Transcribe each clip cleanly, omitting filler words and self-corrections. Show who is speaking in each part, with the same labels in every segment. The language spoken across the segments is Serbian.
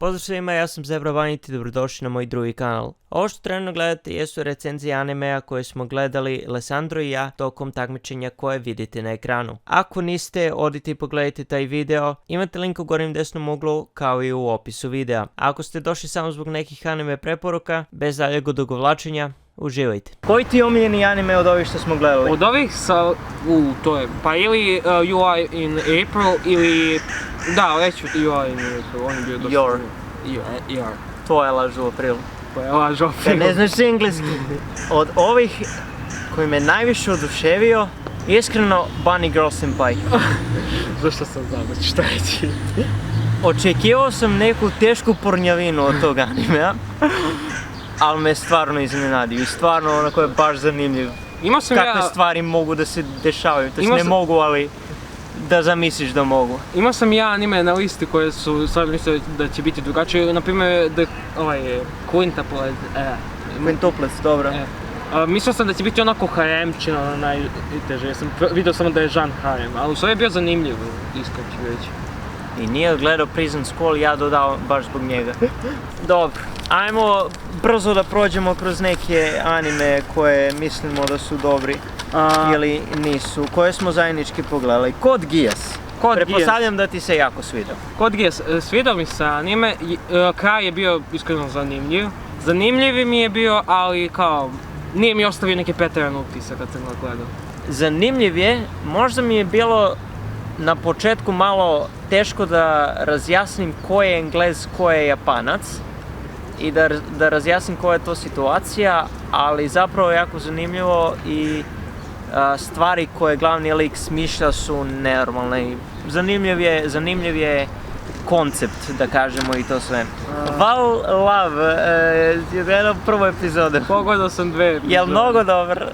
Speaker 1: Pozdrav svima, ja sam Zebra Vanity i dobrodošli na moj drugi kanal. Ovo što trenutno gledate jesu recenzije animea koje smo gledali Alessandro i ja tokom takmičenja koje vidite na ekranu. Ako niste, odite i pogledajte taj video, imate link u gornjem desnom uglu kao i u opisu videa. Ako ste došli samo zbog nekih anime preporuka, bez daljeg odugovlačenja, uživajte. Koji ti je omiljeni anime od ovih što smo gledali?
Speaker 2: Od ovih to je, pa ili UI in April ili, da, reću UI in April, on je bio dosta... Your.
Speaker 1: Tvoja laž u aprilu.
Speaker 2: Tvoja laž u aprilu.
Speaker 1: Ne znaš engleski. Od ovih koji me najviše oduševio, iskreno Bunny Girl Senpai.
Speaker 2: Zašto sam znao da ćeš to reći?
Speaker 1: Očekivao sam neku tešku pornjavinu od tog animea, ali me stvarno iznenadio i stvarno onako je baš zanimljiv. Kakve stvari mogu da se dešavaju, to ne mogu, ali da zamisliš da mogu.
Speaker 2: Imao sam ja anime na listi koje su stvarno mislili da će biti drugačije, na primjer
Speaker 1: Quintuplets, dobro.
Speaker 2: Mislio sam da će biti onako haremčina najteže, vidio sam da je žan harem, ali u stvari je bio zanimljiv, iskreno ću reći.
Speaker 1: I nije gledao Prison School, ja dodao baš zbog njega. Dobro, ajmo brzo da prođemo kroz neke anime koje mislimo da su dobri ili nisu, koje smo zajednički pogledali. Code Geass. Pretpostavljam da ti se jako svidao.
Speaker 2: Code Geass, svidao mi se anime, kraj je bio iskreno zanimljiv. Zanimljiv mi je bio, ali kao, nije mi ostavio neke pretjerane utisak kad sam ga gledao.
Speaker 1: Zanimljiv je, možda mi je bilo na početku malo teško da razjasnim ko je Englez, ko je Japanac i da razjasnim koja je to situacija, ali zapravo je jako zanimljivo i stvari koje glavni lik smišlja su nenormalne. Zanimljiv je koncept, da kažemo, i to sve. Val Love, je gledao prvu epizodu.
Speaker 2: Pogledao sam 2 epizode.
Speaker 1: Jel mnogo dobar?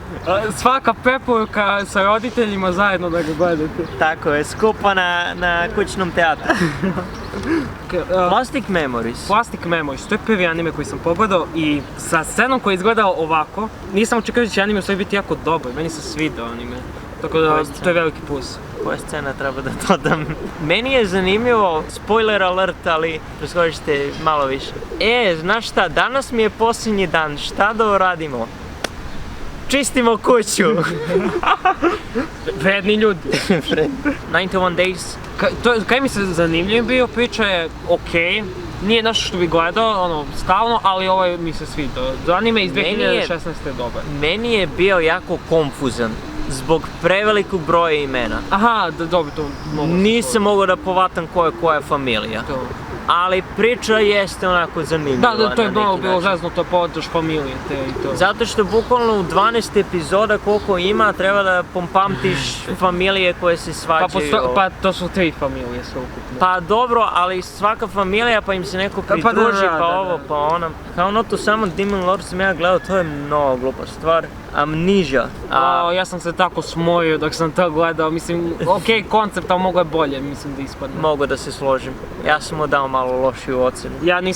Speaker 2: Svaka preporuka sa roditeljima zajedno da ga gledate.
Speaker 1: Tako je, skupa na kućnom teatru. Plastic Memories.
Speaker 2: Plastic Memories, to je prvi anime koji sam pogledao i sa scenom koji je izgledao ovako, nisam očekivao da će anime u stvari biti jako dobar, meni se svidao anime. Tako da, to je veliki plus.
Speaker 1: Koja scena treba da dodam? Meni je zanimljivo, spoiler alert, ali preskočite malo više. Znaš šta, danas mi je posljednji dan, šta da radimo? Čistimo kuću!
Speaker 2: Vredni ljudi.
Speaker 1: 91 Days.
Speaker 2: Kaj mi se zanimljiv bio, priča je okej. Nije nešto što bi gledao, stalno, ali ovo mi se svidao. Anime iz 2016. je dobar.
Speaker 1: Meni je bio jako konfuzan zbog prevelikog broja imena.
Speaker 2: Aha, dobro, to mogu.
Speaker 1: Nisam mogao da povatam koja je familija. Ali priča jeste onako zanimljiva.
Speaker 2: Da, to je bilo zeznuto, podaš familije te i to.
Speaker 1: Zato što bukvalno u 12 epizoda koliko ima treba da pompamtiš familije koje se svađaju.
Speaker 2: Pa to su 3 familije sveukupno.
Speaker 1: Pa dobro, ali svaka familija pa im se neko pridruži, pa ovo, pa ono. Kao ono to samo Demon Lord sam ja gledao, to je mnogo glupa stvar. Amnesia.
Speaker 2: Ja sam se tako smorio dok sam to gledao, mislim, okej koncept, ali mogo je bolje, mislim da ispadne.
Speaker 1: Mogu da se složim. Ja sam mu dao malo lošiju ocenu.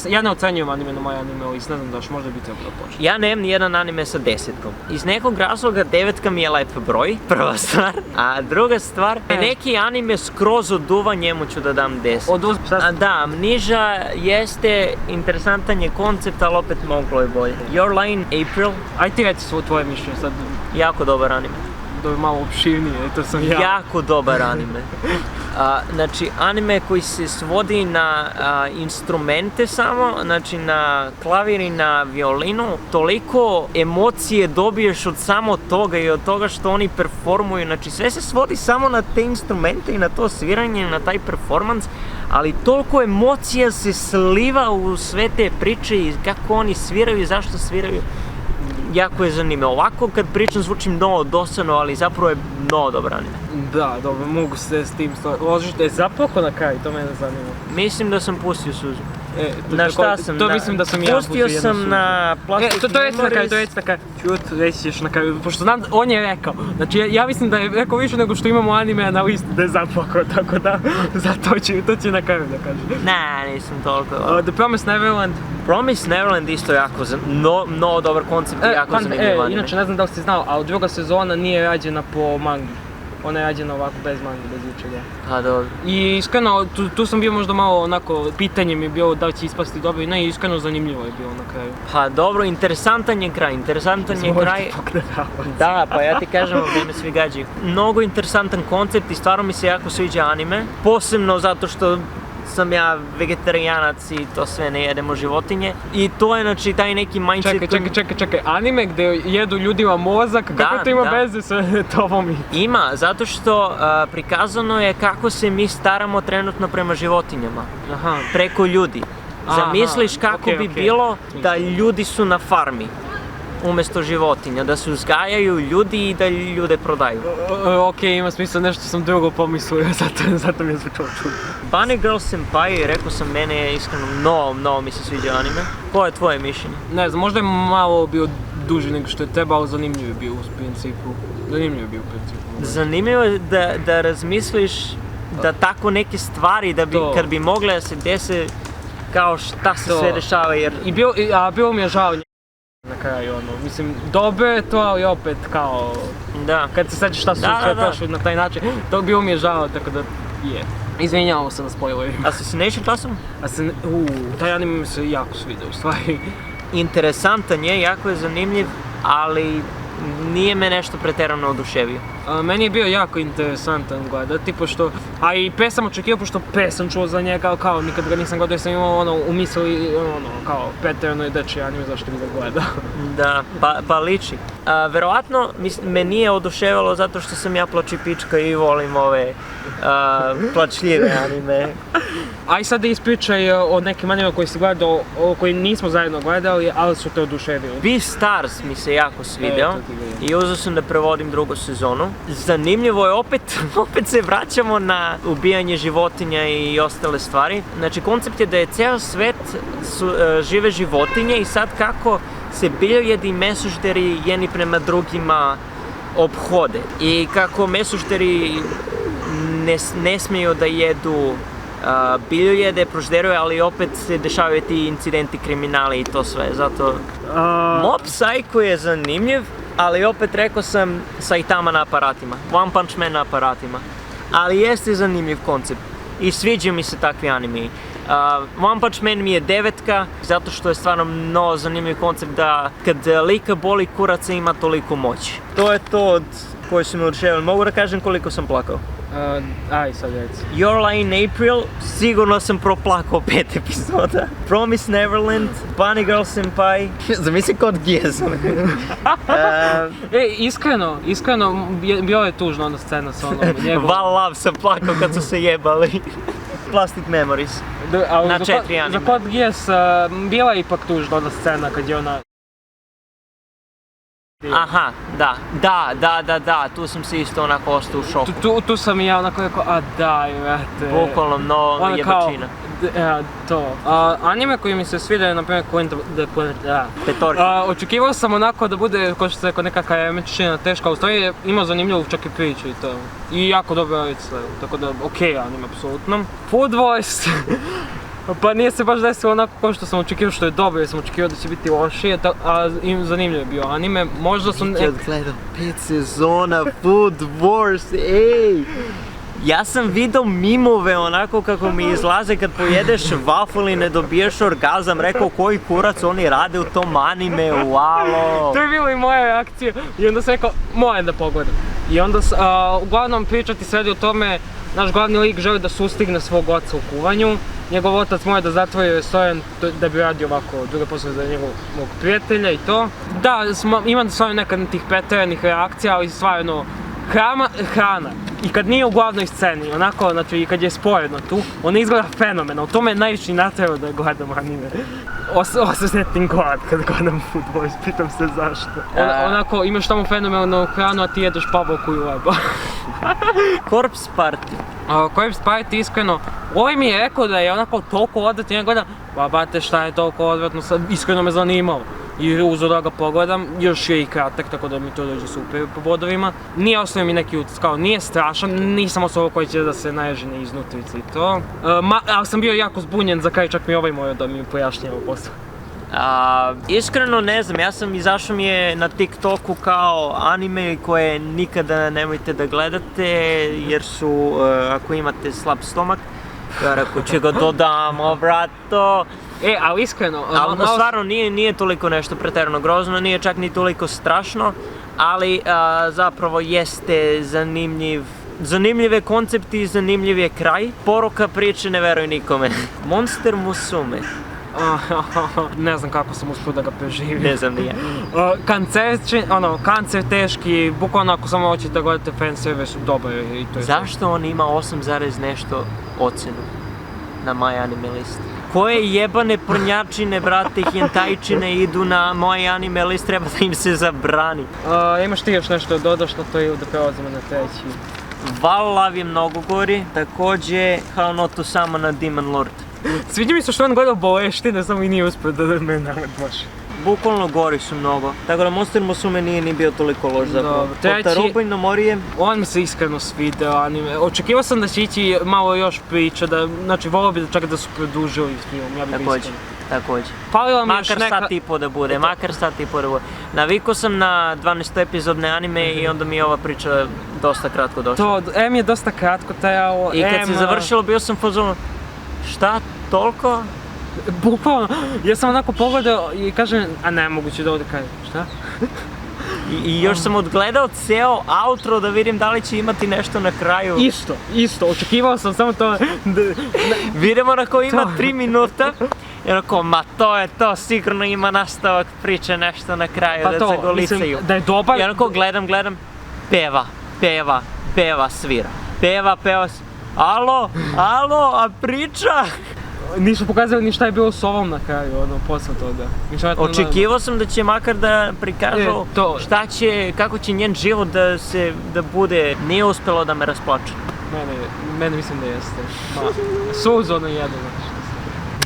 Speaker 2: Ja ne ocenjujem anime na moj anime list, ne znam da još možda bi trebalo početi.
Speaker 1: Ja nemam nijedan anime sa 10-kom. Iz nekog razloga 9 mi je lep broj, prva stvar. A druga stvar, neki anime skroz oduva, njemu ću da dam 10. Da, Amnesia jeste, interesantan je koncept, ali opet moglo je bolje. Your Lie in April.
Speaker 2: Aj ti reci tvoje mišljenje sad.
Speaker 1: Jako dobar anime.
Speaker 2: Da je malo opširnije, to sam ja.
Speaker 1: Jako dobar anime. Znači, anime koji se svodi na instrumente samo, znači na klavir i na violinu, toliko emocije dobiješ od samo toga i od toga što oni performuju, znači sve se svodi samo na te instrumente i na to sviranje, na taj performans, ali toliko emocija se sliva u sve te priče i kako oni sviraju i zašto sviraju. Jako je zanimljivo. Ovako kad pričam zvučim mnogo dosadno, ali zapravo je mnogo dobar anime.
Speaker 2: Da, dobro, mogu se s tim složiti. Zaplako na kraju, to mene zanima.
Speaker 1: Mislim da sam pustio suzu. Na šta sam?
Speaker 2: To mislim da sam ja pustio jednu suzu.
Speaker 1: Pustio sam na Plastic Memories.
Speaker 2: To reci na kraju, Čut, reći ćeš na kraju, pošto znam, on je rekao. Znači, ja mislim da je rekao više nego što imamo anime na listi da je zaplakao, tako da, to će na kraju da kaže.
Speaker 1: Ne, nisam toliko.
Speaker 2: The Promised Neverland.
Speaker 1: Promised Neverland isto jako, mnogo dobar koncept i jako zanimljiv anime.
Speaker 2: Inače, ne znam da li si znao, ali druga sezona nije rađena po mangi. ona je rađena ovako bez mange, bez ničega.
Speaker 1: Pa dobro.
Speaker 2: I iskreno, tu sam bio možda malo onako, pitanje mi je bilo da li će ispasti dobro i ne, iskreno zanimljivo je bilo na kraju.
Speaker 1: Pa dobro, interesantan je kraj. Da, pa ja ti kažem, ovdje me svi gađaju. Mnogo interesantan koncept i stvarno mi se jako sviđa anime. Posebno zato što sam ja vegetarijanac i to sve ne jedemo životinje. I to je znači taj neki mindset...
Speaker 2: Čekaj, anime gdje jedu ljudima mozak, kako to ima veze sa tobom?
Speaker 1: Ima, zato što prikazano je kako se mi staramo trenutno prema životinjama.
Speaker 2: Aha.
Speaker 1: Preko ljudi. Zamisliš kako bi bilo da ljudi su na farmi umjesto životinja, da se uzgajaju ljudi i da ljude prodaju.
Speaker 2: Ok, ima smisla, nešto sam drugo pomislio, zato mi je zvučalo čudno.
Speaker 1: Bunny Girl Senpai, rekao sam, mene je iskreno mnogo mi se sviđa anime. Koje je tvoje mišljenje?
Speaker 2: Ne znam, možda je malo bio duži nego što je trebao, ali zanimljiv je bio u principu.
Speaker 1: Zanimljivo je da razmisliš da tako neke stvari, da bi, kad bi mogle da se dese, kao šta se sve dešava, jer...
Speaker 2: Bilo mi je žao na kraju, mislim, dobro je to, ali opet kao...
Speaker 1: Da.
Speaker 2: Kad se sjećaš šta su sve prošli na taj način, to bilo mi je žao, tako da je. Izvinjavamo se na spoilerima.
Speaker 1: Assassination Classroom?
Speaker 2: Taj anime mi se jako sviđa, u stvari.
Speaker 1: Interesantan je, jako je zanimljiv, ali nije me nešto pretjerano oduševio.
Speaker 2: Meni je bio jako interesantan gledati, pošto... A i P sam očekivao, pošto P sam čuo za njega, kao nikad ga nisam gledao jer sam imao u misli, kao pretjerano je dečiji anime, zašto bi ga gledao.
Speaker 1: Da, pa liči. Verovatno me nije oduševalo zato što sam ja plačipička i volim ove plačljive anime.
Speaker 2: Aj sad ispričaj o nekim animima koji si gledao, koji nismo zajedno gledali, ali su te oduševili.
Speaker 1: Beastars mi se jako svideo i uzeo sam da prevodim drugu sezonu. Zanimljivo je, opet se vraćamo na ubijanje životinja i ostale stvari. Znači, koncept je da je ceo svet žive životinje i sad kako se biljojedi i mesožderi jedni prema drugima ophode. I kako mesožderi ne smiju da jedu biljojede, prožderuje, ali opet se dešavaju ti incidenti, kriminali i to sve, zato... Mob Psycho je zanimljiv, ali opet rekao sam Saitama na aparatima, One Punch Man na aparatima, ali jeste zanimljiv koncept i sviđa mi se takvi anime. One Punch Man mi je 9, zato što je stvarno mnogo zanimljiv koncept da kad lika boli kuraca ima toliko moći. To je to od koje su me oduševili. Mogu da kažem koliko sam plakao?
Speaker 2: Aj, sad reci.
Speaker 1: Your Lie in April, sigurno sam proplakao 5 epizoda. Promise Neverland, Bunny Girl Senpai, zamisli kod Gies.
Speaker 2: Iskreno, bio je tužno ona scena sa onom njegovom.
Speaker 1: Val Love sam plakao kad su se jebali. Plastic Memories, na 4 anime.
Speaker 2: Za kod Gies bila je ipak tužna ona scena kad je ona...
Speaker 1: Aha, da, tu sam se isto onako ostao u šoku.
Speaker 2: Tu sam i ja onako rekao, daj, vrate.
Speaker 1: Bukvalno mnogo jebačina.
Speaker 2: To. Anime koji mi se sviđa je, na primjer,
Speaker 1: Petorka.
Speaker 2: Očekivao sam onako da bude, kao što se rekao, nekakva jemenčina teška, a u stvari je imao zanimljivu čak i priču i to. I jako dobro je sve, tako da okej anime, apsolutno. Food Voice. Pa nije se baš desilo onako kao što sam očekivao, što je dobro, jer sam očekivao da će biti lošije, a zanimljivo je bio anime. Možda sam...
Speaker 1: Ti odgledao 5 sezona Food Wars, ej! Ja sam vidio mimove onako kako mi izlaze kad pojedeš waffle i ne dobiješ orgazam, rekao koji kurac oni rade u tom anime, wow!
Speaker 2: To je bilo i moja reakcija i onda sam rekao, moram da pogledam. I onda, uglavnom pričati se radi o tome, naš glavni lik želi da sustigne svog oca u kuvanju. Njegov otac mora da zatvori restoran da bi radio ovako druge poslove za njegovog prijatelja i to. Da, imam stvarno nekad tih pretjeranih reakcija, ali stvarno hrana. I kad nije u glavnoj sceni, onako, znači i kad je sporedno tu, ona izgleda fenomenalno. To me je najviše nateralo da gledam anime. Osjetim glad kad gledam Food Boys, pitam se zašto. Onako, imaš tamo fenomenalnu hranu, a ti jedeš pavlaku i leba.
Speaker 1: Corpse Party.
Speaker 2: Corpse Party, iskreno, ovaj mi je rekao da je onako toliko odvratno, ja gledam, bate šta je toliko odvratno, iskreno me zanimalo. I uzeo da ga pogledam, još je i kratak, tako da mi to dođe super po bodovima. Nije ostavio mi neki utisak, kao nije strašan, nisam osoba koji će da se naježine iznutrice i to. Ali sam bio jako zbunjen za kraj, čak mi ovaj morao da mi pojašnjava posle.
Speaker 1: Iskreno ne znam, ja sam izašao mi je na TikToku kao anime koje nikada nemojte da gledate jer su, ako imate slab stomak, ja rekao će ga dodamo, brato.
Speaker 2: Ali iskreno...
Speaker 1: Ali stvarno nije toliko nešto pretjerano grozno, nije čak ni toliko strašno, ali zapravo jeste zanimljive koncepti i zanimljiv je kraj. Poruka priče ne veruj nikome. Monster Musume.
Speaker 2: Ne znam kako sam uspio da ga preživim.
Speaker 1: Ne znam ni ja.
Speaker 2: Kancer teški, bukvalno ako samo hoćete da gledate fanservice, dobar je i to je.
Speaker 1: Zašto on ima 8, nešto ocenu na My Anime list? Koje jebane pornjačine, brate, hentajčine idu na My Anime list, treba da im se zabrani.
Speaker 2: Imaš ti još nešto da dodaš na to ili da prelazimo na treći?
Speaker 1: Valav je mnogo gori, takođe How Not to Summon a Demon Lord.
Speaker 2: Sviđa mi se što on gledao boleštine, samo i nije uspio da me baš.
Speaker 1: Bukvalno gori su mnogo, tako da Monster Musume nije ni bio toliko loš zapravo. Otarubo no Mori je...
Speaker 2: On mi se iskreno svidio anime. Očekivao sam da će ići malo još priča, znači volio bi čak da su produžili film, ja bih iskreno.
Speaker 1: Takođe.
Speaker 2: Falila mi još
Speaker 1: makar sat i po da bude. Navikao sam na 12 epizodne anime i onda mi je ova priča dosta kratko došla.
Speaker 2: To, je dosta kratko trajalo,
Speaker 1: I kad se završilo bio sam fazon, šta, toliko?
Speaker 2: Bukvalno, ja sam onako pogledao i kažem, a nemoguće da ovdje kažem, šta?
Speaker 1: I još sam odgledao ceo outro da vidim da li će imati nešto na kraju.
Speaker 2: Isto, očekivao sam samo to.
Speaker 1: Vidimo na ko ima 3 minuta. I onako, ma to je to, sigurno ima nastavak priče nešto na kraju,
Speaker 2: pa
Speaker 1: da se golicaju.
Speaker 2: Da je dobar...
Speaker 1: I onako gledam, peva, svira. Alo, a priča?
Speaker 2: Nisu pokazali ni šta je bilo s ovom na kraju, posle toga.
Speaker 1: Očekivao sam da će makar da prikažu kako će njen život da bude, nije uspelo da me rasplače.
Speaker 2: Mene mislim da jeste. Suzo na jedno.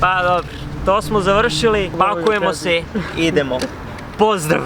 Speaker 1: Pa dobro, to smo završili, pakujemo se, idemo. Pozdrav!